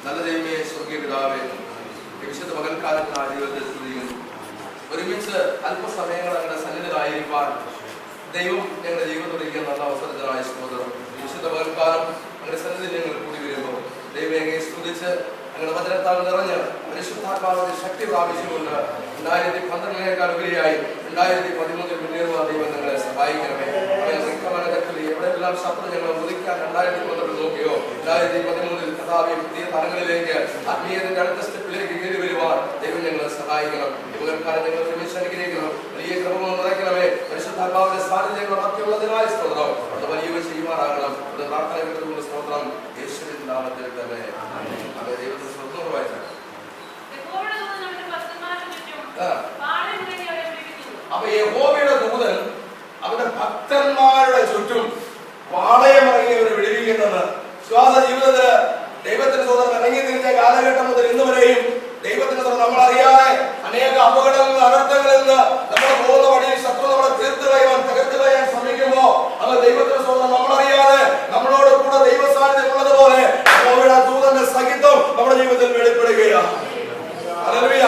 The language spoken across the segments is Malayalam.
നല്ല ദൈവമേ, സ്വർഗീയ പിതാവേ, വിശുദ്ധ പകൽക്കാലത്തിനായ ദൈവത്തെ സ്തുതിക്കുന്നു. ഒരുമിച്ച് അല്പസമയങ്ങൾ ഞങ്ങളുടെ സന്നിധിയിലായിരിക്കാൻ ദൈവം ഞങ്ങളുടെ ജീവിതത്തിൽ ഒരുക്കിയ നല്ല അവസരത്തിനായ സ്തോത്രം. വിശുദ്ധ പകൽക്കാലം ഞങ്ങളുടെ സന്നിധിയിൽ ഞങ്ങൾ കൂടി വരുമ്പോൾ ദൈവമേ സ്തുതിച്ച് ഞങ്ങളുടെ വചനത്താൽ നിറഞ്ഞ് പരിശുദ്ധാത്മാവിന്റെ ശക്തി പ്രാപിച്ചുകൊണ്ട് 2012 ഉപരിയായി 2013 മുന്നേറുവാൻ ദൈവം ഞങ്ങളെ സഹായിക്കണമേ. എവിടെയെല്ലാം ശത്രു ഞങ്ങളെ മുറിക്കാൻ 2012 നോക്കിയോ 2013 കഥാവി പുതിയ തലങ്ങളിലേക്ക് ആത്മീയത്തിന്റെ അടുത്ത സ്റ്റെപ്പിലേക്ക് കയറി വരുവാൻ ദൈവം ഞങ്ങളെ സഹായിക്കണം. ഇവകാലം ഞങ്ങൾ ഒരുമിച്ച് അനുഗ്രഹിക്കണം. വലിയ ക്രമങ്ങൾ നിറയ്ക്കണമേ. പരിശുദ്ധാത്മാവിന്റെ സാന്നിധ്യങ്ങൾ മറ്റുള്ളതിനായി സ്തോത്രം. അത് വലിയ ചെയ്യുവാനാകണം. അത് പ്രാർത്ഥന സ്തോത്രം യേശുവിന്റെ നാമത്തിൽ തന്നെ. അത് ദൈവത്തിന് സ്വന്തം വായിച്ചാൽ അപ്പൊ യഹോവയുടെ ദൂതൻ അവന്റെ ഭക്തന്മാരുടെ ചുറ്റും പാളയമിറങ്ങിയവരെ വിടുവിക്കുന്നത് വിശ്വാസ ജീവിതത്തില് ദൈവത്തിന്റെ സ്വന്തം ഇറങ്ങി തിരിച്ച കാലഘട്ടം മുതൽ ഇന്ന് വരെയും ദൈവത്തിന്റെ സ്വന്തം നമ്മളറിയാതെ അനേക അപകടങ്ങളിൽ അനർത്ഥങ്ങളിൽ നിന്ന് നമ്മൾ പോകുന്ന വഴിയിൽ ശത്രു നമ്മളെ തകർത്ത് കളയാൻ ശ്രമിക്കുമ്പോ അത് ദൈവത്തിന്റെ സ്വന്തം നമ്മളറിയാതെ നമ്മളോട് കൂടെ ദൈവ സാന്നിധ്യം ഉള്ളതുപോലെ യഹോവയുടെ ദൂതന്റെ സഹിതം നമ്മുടെ ജീവിതത്തിൽ വെളിപ്പെടുകയാണ്. ഹല്ലേലൂയ.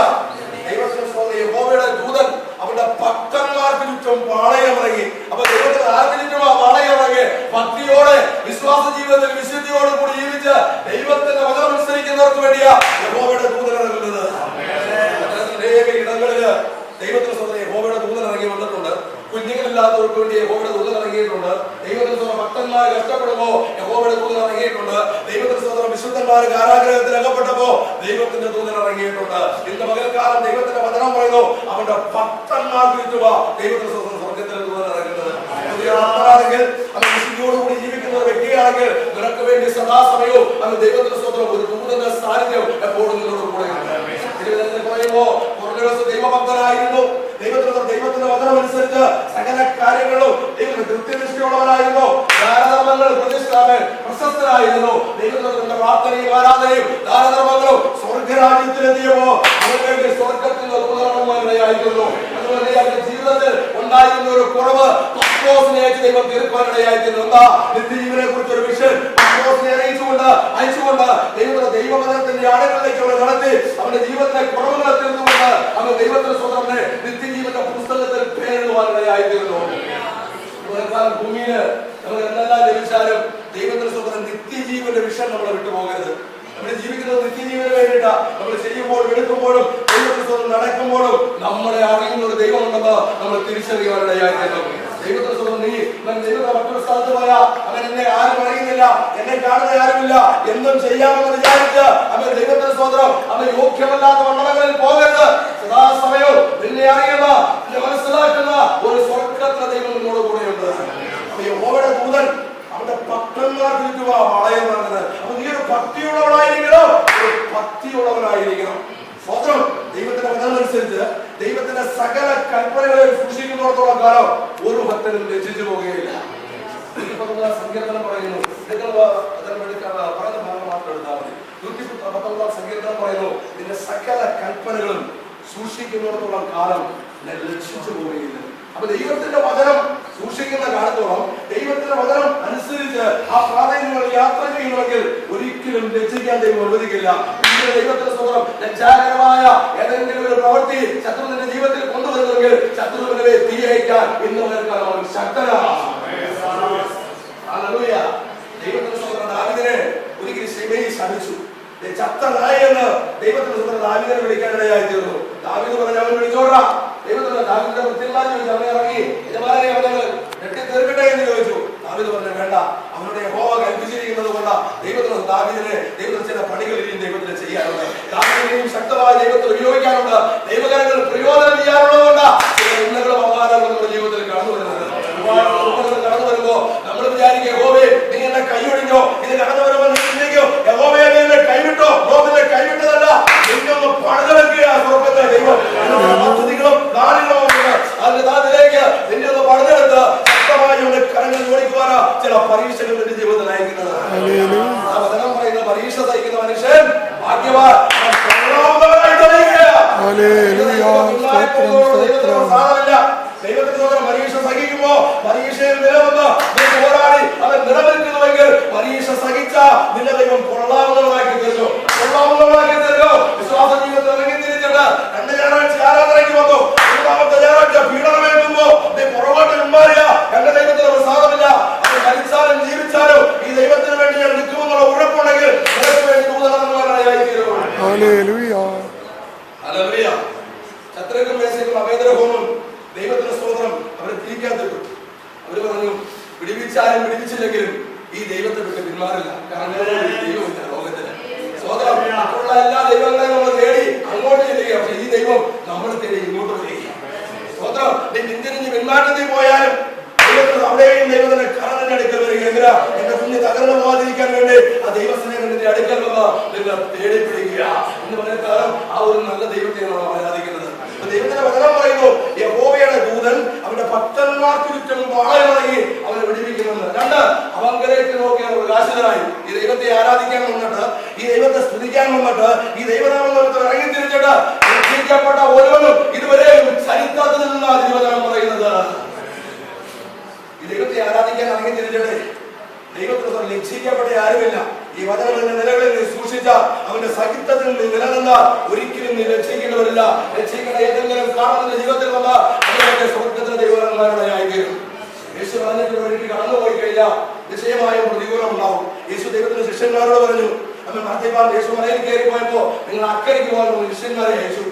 ദൈവത്തിന്റെ സ്വന്തം യഹോവയുടെ ദൂതൻ അവന്റെ ഭക്തന്മാർക്ക് ചുറ്റും പാളയമിറങ്ങി. അപ്പൊ ദൈവത്തിന് ആർക്ക് ചുറ്റും പാളയമിറങ്ങി ഭക്തിയോടെ വിശ്വാസ ജീവിതത്തിൽ വിശുദ്ധിയോട് കൂടി ജീവിച്ച് ദൈവത്തിന്റെ വചനം അനുസരിക്കുന്നവർക്ക് വേണ്ടിയാ യഹോവയുടെ ദൂതൻ ഇറങ്ങുന്നത്. അനേക ഇടങ്ങളില് ദൈവത്തിന്റെ സ്വന്തം യഹോവയുടെ ദൂതൻ ഇറങ്ങി വന്നിട്ടുണ്ട്. കുഞ്ഞുങ്ങളില്ലാത്തവർക്ക് വേണ്ടി യഹോവയുടെ ദൂതൻ ഇറങ്ങിയിട്ടുണ്ട്. ദൈവത്തിന്റെ സ്വന്തം ഭക്തന്മാർ കഷ്ടപ്പെടുമ്പോ യഹോവയുടെ ദൂതൻ ഇറങ്ങിയിട്ടുണ്ട്. ദൈവത്തിന്റെ സ്വന്തം വിശുദ്ധന്മാർ കാരാഗ്രഹത്തിൽ അകപ്പെട്ടപ്പോ ദൈവത്തിന്റെ ദൂതൻ ഇറങ്ങിയിട്ടുണ്ട്. ഇന്ന് പകൽക്കാലം ദൈവത്തിന്റെ വചനം പറയുന്നു അവന്റെ ഭക്തന്മാർക്ക് ചുറ്റുവാ ദൈവത്തിന്റെ സ്വന്തം സ്വർഗത്തിന്റെ ദൂതൻ ഇറങ്ങുന്നത്. ആണെങ്കിൽ അത് വിശുദ്ധിയോടുകൂടി ജീവിക്കുന്ന ഒരു വ്യക്തിയാണെങ്കിൽ നിനക്ക് വേണ്ടി സദാസമയവും അത് ദൈവത്തിന്റെ സ്വന്തം ഒരു ദൂതന്റെ സാന്നിധ്യം എപ്പോഴും നിന്നോട് കൂടെ പറയുമ്പോ കുറഞ്ഞ ദിവസം ദൈവഭക്തനായിരുന്നു. ദൈവത്തിന്റെ വചനം അനുസരിച്ച് സകല കാര്യങ്ങളും ദൈവത്തിന് കൃത്യനിഷ്ഠയുള്ളവനായിരുന്നു. ദാനധർമ്മങ്ങൾ പ്രശസ്തനായിരുന്നു. ദൈവത്തിന്റെ പ്രാർത്ഥനയും ആരാധനയും ദാനധർമ്മങ്ങളും സ്വർഗരാജ്യത്തിലെത്തിയപ്പോ അവർക്ക് സ്വർഗത്തിൽ ദൂതനായിരിക്കുന്നു. അതുപോലെ അവരുടെ ജീവിതത്തിൽ ഉണ്ടായിരുന്ന ഒരു കുറവ് ദൈവം തീർക്കാനിടയായിരുന്നു. എന്താ നിത്യജീവനെ കുറിച്ച് ഒരു വിഷൻ അയച്ചുകൊണ്ട് ദൈവവചനത്തിന്റെ ആളുകളിലേക്ക് അവരെ നടത്തി അവന്റെ ജീവിതത്തിലെ കുറവുകളെ തീർന്നുകൊണ്ട് അവൻ ദൈവത്തിന്റെ സ്വതന്ത്രനെ നിത്യജീവന്റെ പുസ്തകത്തിൽ പേരെഴുതുവാനിടയായിരുന്നു. ഭൂമിയില് നമ്മൾ എന്തെല്ലാം ലഭിച്ചാലും ദൈവത്തിന്റെ സ്വതന്ത്രം നിത്യജീവന്റെ വിഷൻ നമ്മളെ വിട്ടുപോകരുത്. നമ്മൾ ജീവിക്കുന്നത് നിത്യജീവന് വേണ്ടിയിട്ടാ. നമ്മൾ ചെയ്യുമ്പോഴും എടുക്കുമ്പോഴും ദൈവത്തിന്റെ സ്വതന്ത്രം നടക്കുമ്പോഴും നമ്മളെ അറിയുന്ന ഒരു ദൈവമുണ്ടെന്ന് നമ്മൾ തിരിച്ചറിയുവാനിടയായിരുന്നു. ദൈവത്തിന്റെ സ്വന്തം നീ ദൈവത്തെ മറ്റൊരു സ്ഥലത്ത് പോയാ അവൻ എന്നെ ആരും അറിയുന്നില്ല, എന്നെ കാണുന്ന ആരുമില്ല, എന്തും ചെയ്യാമെന്ന് വിചാരിച്ച് അവൻ ദൈവത്തിന്റെ സ്വതന്ത്രം അവൻ യോഗ്യമല്ലാത്ത മണ്ഡലങ്ങളിൽ പോകരുത്. സദാസമയവും നിന്നെ അറിയുന്ന നിന്നെ മനസ്സിലാക്കുന്ന ഒരു സ്വർഗത്തിലെ ദൈവം നിന്നോട് കൂടെയുണ്ട്. അപ്പൊ യഹോവയുടെ ദൂതൻ അവന്റെ ഭക്തന്മാർക്ക് ചുറ്റുവാ പാളയം നടന്നത്. അപ്പൊ നീ ഒരു ഭക്തിയുള്ളവനായിരിക്കണം, ഒരു ഭക്തിയുള്ളവനായിരിക്കണം. സ്വന്തം ദൈവത്തിന്റെ വചനമനുസരിച്ച് ദൈവത്തിന്റെ സകല കൽപ്പനകളെ സൂക്ഷിക്കുന്നിടത്തോളം കാലം ഒരു ഭക്തനും ലജ്ജിച്ചു പോകുകയില്ല. സങ്കീർത്തനം പറയുന്നു, പറയുന്ന ഭാഗം മാത്രം എടുത്താൽ മതി. 119 സങ്കീർത്തനം പറയുന്നു, നിന്റെ സകല കൽപ്പനകളും സൂക്ഷിക്കുന്നിടത്തോളം കാലം ഞാൻ ലജ്ജിച്ചു പോവുകയില്ല. അപ്പൊ ദൈവത്തിന്റെ വചനം സൂക്ഷിക്കുന്ന കാലത്തോളം ദൈവത്തിന്റെ വചനം അനുസരിച്ച് ആ പ്രാധാന്യങ്ങൾ യാത്ര ചെയ്യുന്നുവെങ്കിൽ ഒരിക്കലും ലജ്ജിക്കാൻ ദൈവം അനുവദിക്കില്ല. ദൈവത്തിന്റെ സ്വന്തം ലജ്ജാകരമായ ഏതെങ്കിലും ഒരു പ്രവൃത്തി ശത്രുവിന്റെ ജീവിതത്തിൽ കൊണ്ടുവരുന്നെങ്കിൽ ശത്രുവിനെ തീയയക്കാൻ ഇന്ന് മുതൽക്കാലം അവൻ ശക്തനാണ്. ദൈവത്തിന്റെ സ്വന്തം ദാവീദിനെ ഒരിക്കലും ശിമേയി ശപിച്ചു. ചത്ത നായ എന്ന് ദൈവത്തിന്റെ സ്വന്തം ദാവീദിനെ വിളിക്കാനിടയായി തീർന്നു. ദാവീദ് പറഞ്ഞ അവൻ വിളിച്ചോടാ. ദൈവത്തിന്റെ ദാവീദിന്റെ വൃത്തിന്മാർ ചോദിച്ചു, അവനെ ഇറങ്ങി യജമാനനെ അവനെ ഞെട്ടി തീർക്കട്ടെ എന്ന് ചോദിച്ചു. ദാവീദ് പറഞ്ഞു വേണ്ട, അവരുടെ യഹോവ കൽപ്പിച്ചിരിക്കുന്നത് കൊണ്ട് ദൈവത്തിന് ദാവീദിനെ ദൈവത്തിന് ചില പണികൾ ഇനിയും ദൈവത്തിന് ചെയ്യാറുണ്ട്. ദാവീദിനെയും ശക്തമായ ദൈവത്തിൽ ഉപയോഗിക്കാറുണ്ട്. ദൈവകരങ്ങൾ പ്രയോജനം ചെയ്യാറുള്ളതുകൊണ്ട് ചില ഉന്നതങ്ങളും അപമാനങ്ങളും നമ്മുടെ ജീവിതത്തിൽ കടന്നു വരുന്നത്. കടന്നു വരുമ്പോ നമ്മൾ വിചാരിക്കുക യഹോവേ നീ എന്നെ കൈയൊഴിഞ്ഞോ, ഇത് കടന്നു വരുമ്പോൾ നീ ചിന്തിക്കോ യഹോവേ നീ എന്നെ കൈവിട്ടോ. ലോകത്തെ കൈവിട്ടതല്ല, നിന്നെ ഒന്ന് പണിത് വെക്കുക സ്വർഗ്ഗത്തെ ദൈവം. പദ്ധതികളും നാളുകളും അതിലേക്ക് നിന്നെ ഒന്ന് പണിതെടുത്ത് ശക്തമായി കരങ്ങളിൽ ഓടിക്കുവാനാ ചില പരീക്ഷകൾ എന്റെ ജീവിതത്തിൽ അയക്കുന്നത്. ആ വചനം പറയുന്ന പരീക്ഷ സഹിക്കുന്ന മനുഷ്യൻ ഭാഗ്യവാൻ. ദൈവത്തിന് പരീക്ഷ സഹിക്കുമ്പോ പരീക്ഷയിൽ നിലവന്ന് പോരാടി അവൻ നിലനിൽക്കുന്നുവെങ്കിൽ പരീക്ഷ സഹിച്ച നിന്റെ ദൈവം കൊള്ളാവുന്നതാക്കി തീർന്നു. ഹല്ലേലൂയ. ശത്രുക്കളും മേശയ്ക്കും അഭേദ്രഹോമം ദൈവത്തിന്റെ സ്തോത്രം അവരെ തിരിക്കാത്തിട്ടു. അവര് പറഞ്ഞു, വിടിവിച്ചാലും വിടിവിച്ചില്ലെങ്കിലും ഈ ദൈവത്തെ വിട്ട് പിന്മാറില്ല. കാരണം ദൈവമില്ല ലോകത്തിന്. സ്തോത്രം. മറ്റുള്ള എല്ലാ ദൈവങ്ങളെയും നമ്മൾ തേടി അങ്ങോട്ട് ചെല്ലുക, പക്ഷെ ഈ ദൈവം നമ്മളെ തേടി ഇങ്ങോട്ട് വരിക. സ്തോത്രം. നീ പിന്തിരിഞ്ഞ് പിന്മാറ്റത്തിൽ പോയാലും അവിടെയും ദൈവത്തിന്റെ കറ നിന്റെ അടുക്കൽ വരിക. എന്തിനാ? എന്റെ കുഞ്ഞ് തകർന്നു പോകാതിരിക്കാൻ വേണ്ടി ആ ദൈവസ്നേഹം നിന്റെ അടുക്കൽ വന്ന് നിങ്ങൾ തേടി പിടിക്കുക എന്ന് പറയുന്ന കാലം ആ ഒരു നല്ല ദൈവത്തെ നാം ആരാധിക്കുന്നത്. ദൈവത്തിന്റെ വചനം പറയുന്നു, യഹോവയുടെ ദൂതൻ അവന്റെ ഭക്തന്മാർക്ക് ചുറ്റും വാളയമിറങ്ങി അവനെ വിടിവിക്കുമെന്ന്. രണ്ട്, അവങ്കലേക്ക് നോക്കി അവർ പ്രകാശിതരായി. ഈ ദൈവത്തെ ആരാധിക്കാൻ വന്നിട്ട്, ഈ ദൈവത്തെ സ്തുതിക്കാൻ വന്നിട്ട്, ഈ ദൈവനാമം ഇറങ്ങി തിരിച്ചിട്ട് രക്ഷിക്കപ്പെട്ട ഓരോന്നും ഇതുവരെയും ചരിത്രത്തിൽ നിന്നാണ് ദൈവനാമം പറയുന്നത്. ഈ ദൈവത്തെ ആരാധിക്കാൻ ഇറങ്ങി തിരിച്ചിട്ട് ദൈവത്തിന് ലക്ഷിക്കപ്പെട്ട ആരുമില്ല. ഈ വചനങ്ങളുടെ നിലകളിൽ നീ സൂക്ഷിച്ച അവന്റെ സഹിത്വത്തിൽ നീ നിലനിന്നാൽ ഒരിക്കലും നീ രക്ഷിക്കേണ്ടി വരില്ല. രക്ഷിക്കേണ്ട ഏതെങ്കിലും കാണുന്ന ജീവിതത്തിൽ വന്ന അതിന്റെ സ്വർഗത്തിന്റെ ദൈവന്മാരുടെ ആയിത്തീരും. യേശു പറഞ്ഞിട്ട് വഴിക്ക് കടന്നുപോയി കഴിഞ്ഞാൽ നിശ്ചയമായും പ്രതികൂലം ഉണ്ടാവും. യേശു ദൈവത്തിന്റെ ശിഷ്യന്മാരോട് പറഞ്ഞു, അവൻ മദ്യപാൻ യേശു മലയിൽ കയറി പോയപ്പോ നിങ്ങൾ അക്കരയ്ക്ക് പോകാൻ ശിഷ്യന്മാരെ യേശു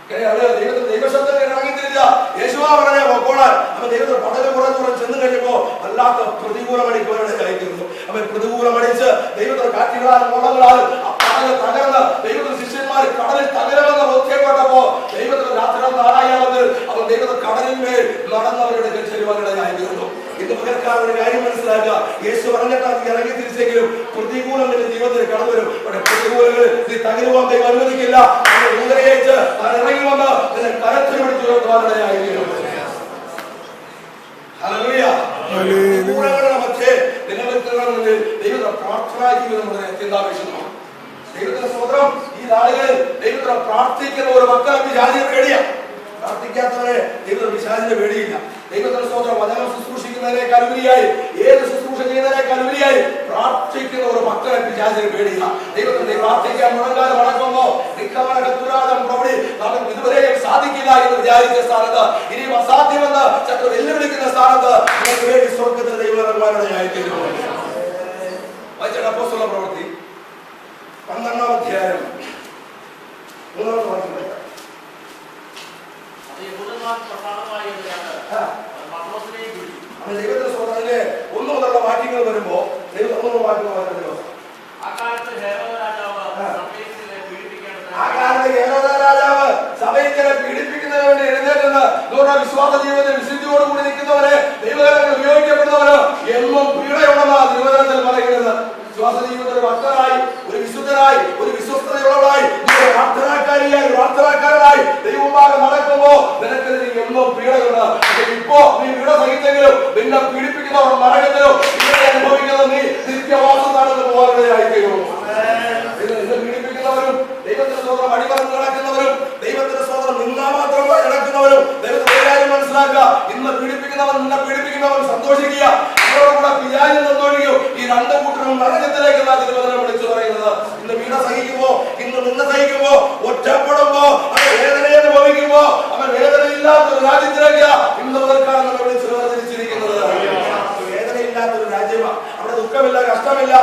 ദൈവത്തിന്റെ ദൈവശബ്ദം ഇറങ്ങിത്തിരില്ല. യേശുവാ പറഞ്ഞ പൊക്കോളാൻ അവൻ ദൈവത്തിന്റെ പടല് കുറച്ചുകൂടെ ചെന്ന് കഴിഞ്ഞപ്പോ വല്ലാത്ത പ്രതികൂലമടിക്കുവാനാണ് ആയിത്തീർന്നു. അവൻ പ്രതികൂലമടിച്ച് ദൈവത്തിന്റെ കാറ്റുകളാലും മോളങ്ങളാലും ആ പടല് തകർന്ന് ദൈവത്തിന്റെ ശിഷ്യന്മാർ കടലിൽ തകരുമെന്ന് ബോധ്യപ്പെട്ടപ്പോ ദൈവത്തിന്റെ രാത്രി നാരായണത്തിൽ അവൻ ദൈവത്തിന്റെ കടലിന്മേൽ നടന്നവരുടെ ചെരുവാനിടയായിത്തീർന്നു. ഇന്ന് പകർക്കാർ ഒരു കാര്യം മനസ്സിലാക്കുക, യേശു പറഞ്ഞിട്ട് അത് ഇറങ്ങി തിരിച്ചെങ്കിലും പ്രതികൂലം നിന്റെ ജീവിതത്തിൽ കടന്നു വരും. അവിടെ പ്രതികൂലങ്ങളിൽ നീ തകരുവാൻ ദൈവം അനുവദിക്കില്ല. ഉദരയച്ച് ഇറങ്ങി വന്ന് നിന്നെ കരത്തിൽ പിടിച്ചു ഉയർത്തുവാനിടയായിത്തീരും. ഹല്ലേലൂയ. പ്രതികൂലങ്ങളുടെ മധ്യേ നിലനിൽക്കണമെങ്കിൽ ദൈവത്തിന്റെ പ്രാർത്ഥനാ ജീവിതം വളരെ അത്യന്താപേക്ഷിതമാണ്. ദൈവത്തിന്റെ സ്തോത്രം. ഈ നാളുകളിൽ ദൈവത്തിന് പ്രാർത്ഥിക്കുന്ന ഒരു മക്കളെ പിശാചിനെ പേടിയാണ്. പ്രാർത്ഥിക്കാത്തവരെ ദൈവത്തിന് പിശാചിനെ പേടിയില്ല. ദൈവത്തിന്റെ സ്തോത്രം. വചനം ശുശ്രൂഷിക്കുന്നതിനേക്കാൾ ഉപരിയായി, ഏത് ശുശ്രൂഷ ചെയ്യുന്നതിനേക്കാൾ ഉപരിയായി പ്രാർത്ഥിക്കുന്ന ഒരു മക്കളെ പിശാചിനെ പേടിയില്ല. ദൈവത്തിന്റെ പ്രാർത്ഥിക്കാൻ മുടങ്ങാതെ മടക്കുമ്പോ നിക്കമനകത്തുരാതം പ്രവൃത്തി നമുക്ക് ഇതുവരെയും സാധിക്കില്ല എന്ന് വിചാരിച്ച സ്ഥാനത്ത്, ഇനിയും അസാധ്യമെന്ന് ചക്ര വെല്ലുവിളിക്കുന്ന സ്ഥാനത്ത് നിങ്ങൾക്ക് വേണ്ടി സ്വർഗത്തിൽ ദൈവന്മാരുടെ ആയിത്തീരുന്നു. വായിച്ച അപ്പോസ്തല പ്രവൃത്തി 12-ാം അധ്യായം 3-ാമത്തെ വാക്യം. ദൈവത്തിന്റെ സ്വതന്ത്രിലെ 1 മുതലുള്ള വാക്യങ്ങൾ വരുമ്പോ ദൈവം വാക്യങ്ങൾ ആ കാലത്ത് ഹേരോദ രാജാവ് സഭയിലെ പീഡിപ്പിക്കുന്നതിന് വേണ്ടി എഴുന്നേറ്റുന്ന വിശ്വാസ ജീവിതത്തിൽ വിശുദ്ധിയോടുകൂടി നിൽക്കുന്നവരെ ദൈവകരങ്ങൾ ഉപയോഗിക്കപ്പെടുന്നവര് എന്നും പീഡയുണ്ടെന്നാണ് തിരുവചനത്തിൽ പറയുന്നത്. വിശ്വാസ ജീവിതത്തിൽ ഭക്തരായി, ഒരു വിശുദ്ധരായി, ഒരു വിശ്വസ്തതയുള്ളവരായി, പ്രാർത്ഥനാക്കാരിയായി, പ്രാർത്ഥനാക്കാരനായി ദൈവമാകെ നടക്കുമ്പോ നിനക്ക് എന്നും പീഡയുണ്ട്. ഇപ്പോ നീ പീഡ സഹിച്ചെങ്കിലും നിന്നെ പീഡിപ്പിക്കുന്നവർ നരകത്തിലോ ഇവിടെ അനുഭവിക്കുന്ന നീ നിത്യവാസത്താണെന്ന് പോകാനിടയായിത്തീരും. ഇന്ന് പീഡിപ്പിക്കുന്നവരും ദൈവത്തിന്റെ സ്വതന്ത്രം അടിമറന്ന് നടക്കുന്നവരും ദൈവത്തിന്റെ സ്വതന്ത്രം നിന്നാ മാത്രം നടക്കുന്നവരും ദൈവത്തിന്റെ കാര്യം മനസ്സിലാക്കുക. ഇന്ന് പീഡിപ്പിക്കുന്നവൻ നിന്നെ പീഡിപ്പിക്കുന്നവൻ സന്തോഷിക്കുക, അവരോടുകൂടെ പിതാവിൽ നിന്നൊഴിയും. ഈ രണ്ട് കൂട്ടരും നരകത്തിലേക്ക് തിരുവചനം വിളിച്ചു പറയുന്നത്. ഇന്ന് പീഡ സഹിക്കുമ്പോ, ഇന്ന് നിന്ന് സഹിക്കുമ്പോ, ഒറ്റപ്പെടുമ്പോ, അവൻ വേദന അനുഭവിക്കുമ്പോ, അവൻ വേദനയില്ലാത്തൊരു രാജ്യത്തിലേക്ക് ഇന്ന് മുതൽക്കാണ് നമ്മൾ വിളിച്ചു വേർതിരിച്ചിരിക്കുന്നത്. വേദനയില്ലാത്തൊരു രാജ്യമാണ്. അവിടെ ദുഃഖമില്ല, കഷ്ടമില്ല,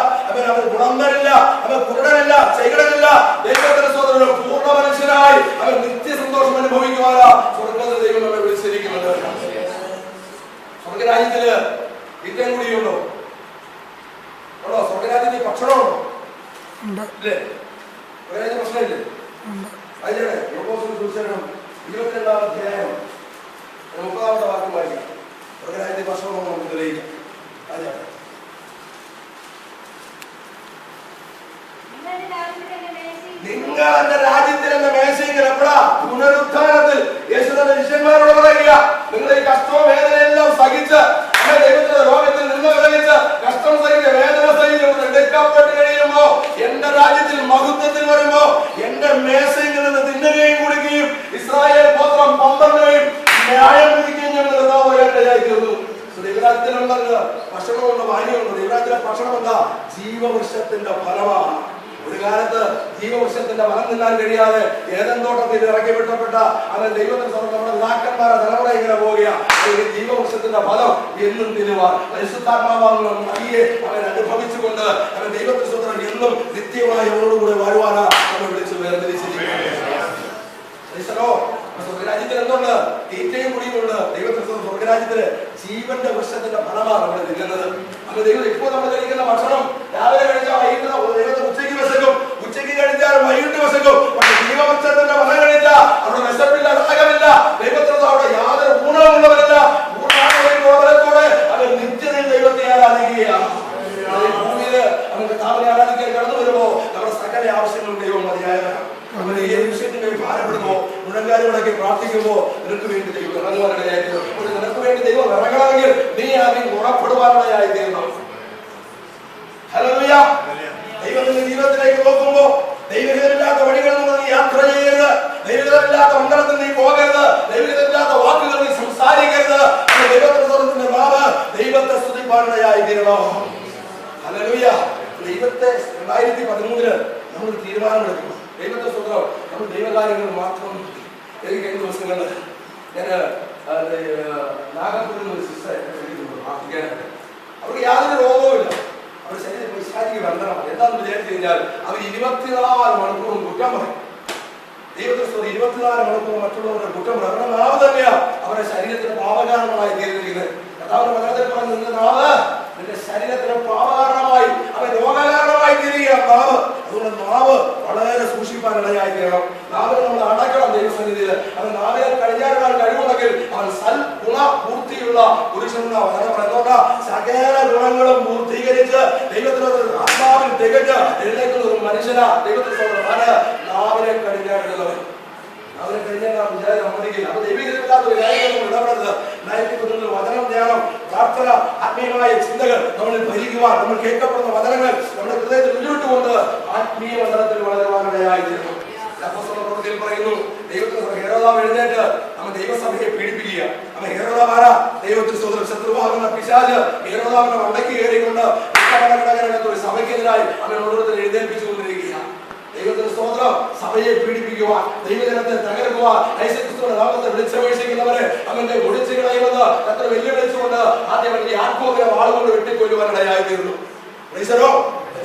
അവൻ ഗുണം തരില്ല, അവൻ കുരുടനില്ല, ചെയ്യടനില്ല. ദൈവത്തിന്റെ സ്വതന്ത്രം പൂർണ്ണ മനുഷ്യനായി അവൻ നിത്യസന്തോഷം അനുഭവിക്കുവാനാ സ്വർഗ്ഗത്തിൽ ദൈവം നമ്മെ വിളിച്ചിരിക്കുന്നത്. സ്വർഗരാജ്യത്തില് ഇത്തം കൂടിയുണ്ടോ? ഉണ്ടോ? സ്വർഗരാജ്യത്തിൽ ഭക്ഷണമുണ്ടോ? ഇല്ലേ? സ്വർഗരാജ്യ പ്രശ്നമില്ലേ? അതിലൂടെ 22-ാം അധ്യായം 30-ാമത്തെ വാക്യം വായിക്കാം. സ്വർഗരാജ്യത്തിൽ ഭക്ഷണം നമുക്ക് തെളിയിക്കാം. നിങ്ങൾ എന്റെ രാജ്യത്തിൽ എന്റെ മേശയെങ്കിൽ എപ്പോഴാ? പുനരുത്ഥാനത്തിൽ. യേശു തന്റെ ശിഷ്യന്മാരോട് പറയുക, നിങ്ങൾ ഈ കഷ്ടവും വേദനയെല്ലാം സഹിച്ച് ദൈവത്തിന്റെ ലോകത്തിൽ നിന്ന് വിളയിച്ച് കഷ്ടം സഹിച്ച് വേദന സഹിച്ച് എടുക്കപ്പെട്ട് കഴിയുമ്പോ എന്റെ രാജ്യത്തിൽ മഹത്വത്തിൽ വരുമ്പോ എന്റെ മേശയിൽ നിന്ന് തിന്നുകയും കുടിക്കുകയും ഇസ്രായേൽ ഗോത്രം 12-നെയും ന്യായം വിധിക്കുകയും ചെയ്യുന്നു. ദൈവരാജ്യത്തിലുള്ളത് ഭക്ഷണമുണ്ട്, വാരിയുണ്ട്. ദൈവരാജ്യത്തിലെ ഭക്ഷണം എന്താ? ജീവവൃക്ഷത്തിന്റെ ഫലമാണ്. ഒരു കാലത്ത് ജീവവൃക്ഷത്തിന്റെ ഫലം തിന്നാൻ കഴിയാതെ ഏദൻ തോട്ടത്തിൽ ഇറക്കി വിട്ടപ്പെട്ട അവൻ ദൈവത്തിന് നമ്മുടെ പിതാക്കന്മാരെ തലമുറ ഇങ്ങനെ പോവുക. ജീവവൃക്ഷത്തിന്റെ ഫലം എന്നും തിന്നുവാൻ പരിശുദ്ധാത്മാവാകുന്ന നദിയെ അവൻ അനുഭവിച്ചുകൊണ്ട് അവൻ ദൈവത്തിന് സ്വന്തം എന്നും നിത്യമായി അവരോടുകൂടെ വാഴുവാനാ നമ്മൾ വിളിച്ചു വേർതിരിക്കുന്നത്. സ്വർഗരാജ്യത്തിൽ എന്തുണ്ട്? തീറ്റയും കുടിയുമുണ്ട്. ദൈവത്തിന് സ്വർഗരാജ്യത്തില് ജീവന്റെ വൃക്ഷത്തിന്റെ ഫലമാണ് നമ്മൾ തിന്നുന്നത്. അപ്പൊ ദൈവം ഇപ്പോൾ നമ്മൾ കഴിക്കുന്ന ഭക്ഷണം രാവിലെ കഴിച്ചാൽ വൈകിട്ട് ദൈവത്തിന് ഉച്ചയ്ക്ക് വിശക്കും, ഉച്ചയ്ക്ക് കഴിച്ചാൽ വൈകിട്ട് വിശക്കും. പക്ഷെ ജീവവൃക്ഷത്തിന്റെ ഫലം കഴിച്ചാൽ അവിടെ വിശപ്പില്ല, ദാഹമില്ല. ദൈവത്തിന് അവിടെ യാതൊരു ഗുണമുള്ളവരല്ല. പൂർണ്ണാത്മത്തോടെ അവർ നിത്യതയിൽ ദൈവത്തെ ആരാധിക്കുകയാണ്. ഭൂമിയില് നമുക്ക് താമനെ ആരാധിക്കാൻ കടന്നു വരുമ്പോ നമ്മുടെ സകല ആവശ്യങ്ങളും ദൈവം മതിയായവരാണ്. നമ്മൾ ഈ വിഷയത്തിന് ഭാരപ്പെടുമ്പോ മുഴങ്കാലുകളൊക്കെ പ്രാർത്ഥിക്കുമ്പോ നിനക്ക് വേണ്ടി ദൈവം ഇറങ്ങുവാനിടയായിരുന്നു. നിനക്ക് വേണ്ടി ദൈവം ഇറങ്ങണമെങ്കിൽ നീ ആദ്യം ഗുണപ്പെടുവാനിടയായി തീരണം. ഹല്ലേലൂയ. ദൈവം നിന്റെ ജീവിതത്തിലേക്ക് നോക്കുമ്പോ ദൈവഹിതമില്ലാത്ത വഴികളിൽ നിന്ന് നീ യാത്ര ചെയ്യരുത്. ദൈവഹിതമില്ലാത്ത മണ്ഡലത്തിൽ നീ പോകരുത്. ദൈവഹിതമില്ലാത്ത വാക്കുകൾ നീ സംസാരിക്കരുത്. ദൈവത്തിന്റെ നാവ് ദൈവത്തെ സ്തുതിപ്പാനിടയായി തീരണം. ഹല്ലേലൂയ. ദൈവത്തെ 2013 നമ്മൾ തീരുമാനമെടുക്കും. ദൈവത്തെ സ്വന്തം നമ്മൾ ദൈവകാര്യങ്ങൾ മാത്രം. എനിക്ക് കഴിഞ്ഞ ദിവസങ്ങളിൽ ഞാൻ നാഗപ്പൂരിൽ നിന്ന് ഒരു സിസ്റ്റർ പ്രാർത്ഥിക്കാനായിട്ട്. അവർക്ക് യാതൊരു രോഗവുമില്ല. അവർ ശരീരം പിശാചിക്ക് ബന്ധനമാണ്. എന്താണെന്ന് വിചാരിച്ചു കഴിഞ്ഞാൽ അവർ 24 മണിക്കൂറും കുറ്റം പറയും. ദൈവത്തെ സ്വന്തം 24 മണിക്കൂർ മറ്റുള്ളവരുടെ കുറ്റം പറയും. അവരുടെ നാവ് തന്നെയാണ് അവരുടെ ശരീരത്തിന് പാപകാരണമായി തീർന്നിരിക്കുന്നത്. കർത്താവിന്റെ വചനത്തിൽ പറഞ്ഞു, നിന്റെ നാവ് നിന്റെ ശരീരത്തിന് പാപകാരണമായി, അവൻ രോഗകാരണമായി തീരുകയാണ് നാവ്. അതുകൊണ്ട് നാവ് വളരെ സൂക്ഷിപ്പാനിടയായി തീരണം. നാവിനെ നമ്മൾ അടക്കണം ദൈവസന്നിധിയിൽ. അവൻ നാവിനെ കഴിഞ്ഞാൽ കഴിവുണ്ടെങ്കിൽ അവൻ സൽ ഗുണ പൂർത്തിയുള്ള പുരുഷനെന്ന സകല ഗുണങ്ങളും പൂർത്തീകരിച്ച് ദൈവത്തിന് ആത്മാവിൽ തികഞ്ഞ് എഴുന്നേക്കുന്ന ഒരു മനുഷ്യനാ ദൈവത്തിന് നാവിനെ കഴിഞ്ഞാടുള്ളവൻ. അവരെ കഴിഞ്ഞാൽ നാം വിചാരം സമ്മതിക്കില്ല. അപ്പൊ ദൈവികമില്ലാത്ത ഒരു കാര്യങ്ങളും ഇടപെടരുത്. 2013 വചനം, ധ്യാനം, പ്രാർത്ഥന, ആത്മീയമായ ചിന്തകൾ നമ്മളിൽ ഭരിക്കുവാൻ, നമ്മൾ കേൾക്കപ്പെടുന്ന വചനങ്ങൾ നമ്മുടെ ഹൃദയത്തിൽ ഉരുവിട്ടുകൊണ്ട് ആത്മീയ മണ്ഡലത്തിൽ വളരുവാനിടയായിരുന്നു. പ്രവൃത്തിയിൽ പറയുന്നു, ദൈവത്തിന് ഹേരോദാവ് എഴുന്നേറ്റ് അവൻ ദൈവസഭയെ പീഡിപ്പിക്കുക. അവൻ ഹേരോദാവ് ആരാ? ദൈവത്തിന് സ്വന്തം ശത്രുവാകുന്ന പിശാച് ഹേരോദാവിനെ വടക്കി കയറിക്കൊണ്ട് ഒരു സഭയ്ക്കെതിരായി അവൻ ഓരോരുത്തർ എഴുന്നേൽപ്പിച്ചുകൊണ്ടിരിക്കുകയാണ്. ദൈവത്തിന് സ്തോത്രം. സഭയെ പീഡിപ്പിക്കുവാൻ, ദൈവജനത്തെ തകർക്കുവാൻ, യേശുക്രിസ്തുവിന്റെ നാമത്തെ വിളിച്ചപേക്ഷിക്കുന്നവരെ അവന്റെ ഒഴിച്ചു കളയുന്നത് എത്ര വെല്ലുവിളിച്ചുകൊണ്ട് ആദ്യം അവന്റെ യാക്കോബിനെ വാളുകൊണ്ട് വെട്ടിക്കൊല്ലുവാനിടയായി തീർന്നു.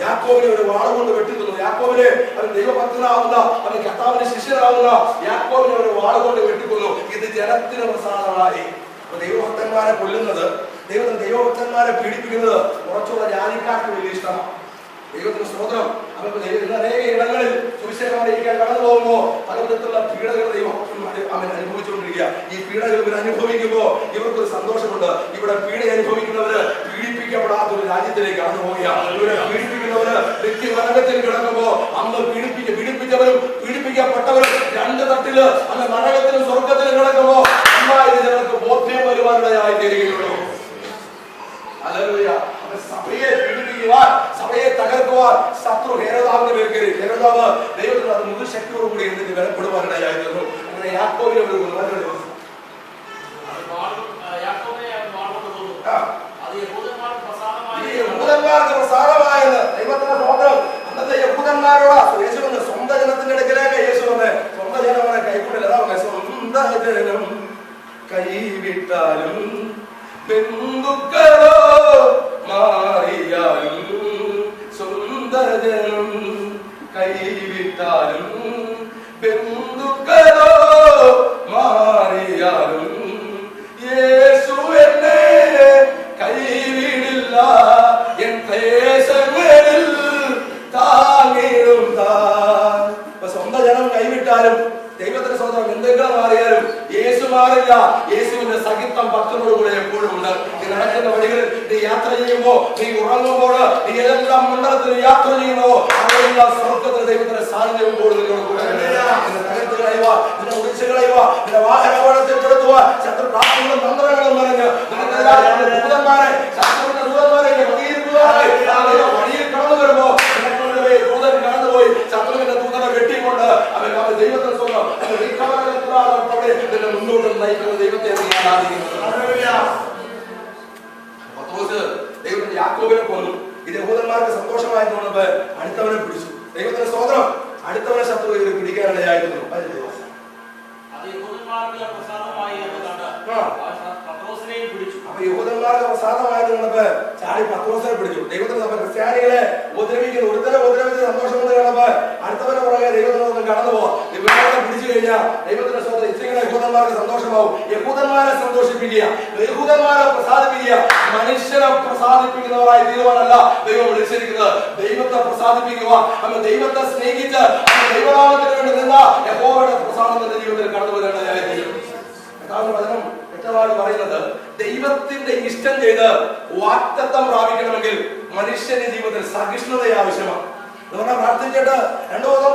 യാക്കോബിനെ ഒരു വാളുകൊണ്ട് വെട്ടിക്കൊന്നു. യാക്കോബിനെ അവൻ ദൈവഭക്തനാവുന്ന, അവൻ കർത്താവിന്റെ ശിഷ്യനാവുന്ന യാക്കോബിനെ ഒരു വാളുകൊണ്ട് വെട്ടിക്കൊന്നു. ഇത് ജനത്തിന് പ്രസാദമായി. ദൈവഭക്തന്മാരെ കൊല്ലുന്നത്, ദൈവഭക്തന്മാരെ പീഡിപ്പിക്കുന്നത് കുറച്ചുള്ള ജാതിക്കാർക്ക് വലിയ ഇഷ്ടമാണ്. ദൈവത്തിന് സ്തോത്രം. അവർക്ക് അനേക ഇടങ്ങളിൽ സുവിശേഷം അറിയിക്കാൻ കടന്നു പോകുമ്പോ പലവിധത്തിലുള്ള പീഡകൾ അവൻ അനുഭവിച്ചുകൊണ്ടിരിക്കുക. ഈ പീഡകൾ ഇവർ അനുഭവിക്കുമ്പോ ഇവർക്കൊരു സന്തോഷമുണ്ട്. ഇവിടെ പീഡ അനുഭവിക്കുന്നവര് പീഡിപ്പിക്കപ്പെടാത്ത ഒരു രാജ്യത്തിലേക്ക് കടന്നു പോവുകയാണ്. ഇവരെ പീഡിപ്പിക്കുന്നവര് വ്യക്തി നരകത്തിൽ കിടക്കുമ്പോ അന്ന് പീഡിപ്പിച്ചവരും പീഡിപ്പിക്കപ്പെട്ടവരും 2 തട്ടില് അന്ന് നരകത്തിലും സ്വർഗത്തിലും കിടക്കുമ്പോ അമ്മാതിരി ജനങ്ങൾക്ക് ബോധ്യം വരുവാനിടയായി തീരുകയുള്ളൂ. ഹല്ലേലൂയ. സഭയെ പീഡിപ്പിക്കുവാൻ, സഭയെ തകർക്കുവാൻ ശത്രു ഹേരോദാവിന്റെ പേര് കയറി. ഹേരോദാവ് ദൈവത്തിന് അത് മുതൽ ശക്തിയോടുകൂടി എന്നിട്ട് വിലപ്പെടുവാനിടയായിരുന്നു. അങ്ങനെ യാക്കോബിനെ ഒരു യഹൂദന്മാർക്ക് പ്രസാദമായത് ദൈവത്തിന്റെ സ്തോത്രം. അന്നത്തെ യഹൂദന്മാരോട് യേശു വന്ന് സ്വന്തം ജനത്തിന്റെ അടുക്കലേക്ക് യേശു വന്ന് സ്വന്തം ജനങ്ങളെ കൈക്കൊണ്ടില്ല. സ്വന്തം ജനം കൈവിട്ടാലും ബന്ധുക്കളോ മാറിയാലും, സ്വന്തം ജനം കൈവിട്ടാലും ബന്ധുക്കളോ മാറിയാലും യേശു എന്നെ കൈവിടില്ല, എൻ ക്ലേശങ്ങളിൽ താങ്ങിടും താൻ. സ്വന്തം ജനം കൈവിട്ടാലും ദൈവത്തിന്റെ സ്വന്തം ബന്ധുക്കൾ മാറിയാലും യേശു മാറില്ല. യേശുവിന്റെ സഹിത്വം ഭക്തനോടുകൂടെ എപ്പോഴും ഉണ്ട്. നീ നടക്കുന്ന വഴികളിൽ, നീ യാത്ര ചെയ്യുമ്പോ, നീ ഉറങ്ങുമ്പോൾ, നീ ഏതെല്ലാം മണ്ഡലത്തിൽ യാത്ര ചെയ്യുന്നോ അവിടെയെല്ലാം സ്വർഗത്തിൽ ദൈവത്തിന്റെ സാന്നിധ്യം കൂടുതൽ തകർത്ത് കളയുക, നിന്നെ ഒളിച്ചു കളയുക, നിന്റെ വാഹനപ്പെടുത്തുക, ശത്രു പ്രാർത്ഥനകളും തന്ത്രങ്ങളും പറഞ്ഞ് ദൂതന്മാരെ, ശത്രുവിന്റെ ദൂതന്മാരെ വഴിയിൽ കടന്നു വരുമ്പോ ദൂതൻ കടന്നുപോയി ശത്രുവിന്റെ ദൂതനെ വെട്ടിക്കൊണ്ട് അവൻ ദൈവത്തിന് സ്വന്തം മുന്നോട്ട് നയിക്കുന്ന ദൈവത്തെ ദൈവത്തിന്റെ യാക്കോബിനെ കൊന്നു. ഇത് യഹൂദന്മാർക്ക് സന്തോഷമായതുകൊണ്ട് അടുത്തവനെ പിടിച്ചു. ദൈവത്തിന്റെ സ്തോത്രം. അടുത്തവനെ ശത്രു പിടിക്കാനിടയായിരുന്നു. അപ്പൊ യഹൂദന്മാർക്ക് പ്രസാദമായത് കണ്ടപ്പോ ചാടി പത്രോസിനെ പിടിച്ചു. ദൈവത്തിന് ക്രിസ്ത്യാനികളെ ഉപദ്രവിക്കുന്നു. ഒരുത്തരെ ഉപദ്രവിച്ച് സന്തോഷം കൊണ്ട് കണ്ടപ്പോ അടുത്തവനെ പുറകെ ദൈവത്തിന് കടന്നു പോവാം. ഇവരെ പിടിച്ചു കഴിഞ്ഞാൽ ദൈവത്തിന്റെ സ്വന്തം ഇച്ചിങ്ങനെ യഹൂദ യഹൂദന്മാർക്ക് സന്തോഷമാവും. യഹൂദന്മാരെ സന്തോഷിപ്പിക്കുക, യഹൂദന്മാരെ പ്രസാദിപ്പിക്കുക. മനുഷ്യരെ പ്രസാദിപ്പിക്കുന്നവരായി തീരുവാനല്ല ദൈവം വിളിച്ചിരിക്കുന്നത്. ദൈവത്തെ പ്രസാദിപ്പിക്കുക, അവൻ ദൈവത്തെ സ്നേഹിച്ച് ദൈവനാമത്തിന് വേണ്ടി നിന്ന യഹോവയുടെ പ്രസാദം തന്റെ ജീവിതത്തിൽ കടന്നു വരേണ്ടതായ ദൈവം വചനം വ്യക്തമായി പറയുന്നത്, ദൈവത്തിന്റെ ഇഷ്ടം ചെയ്ത് വാഗ്ദത്തം പ്രാപിക്കണമെങ്കിൽ മനുഷ്യന്റെ ജീവിതത്തിൽ സഹിഷ്ണുത ആവശ്യമാണ്. പ്രാർത്ഥിച്ചിട്ട് 2 ദിവസം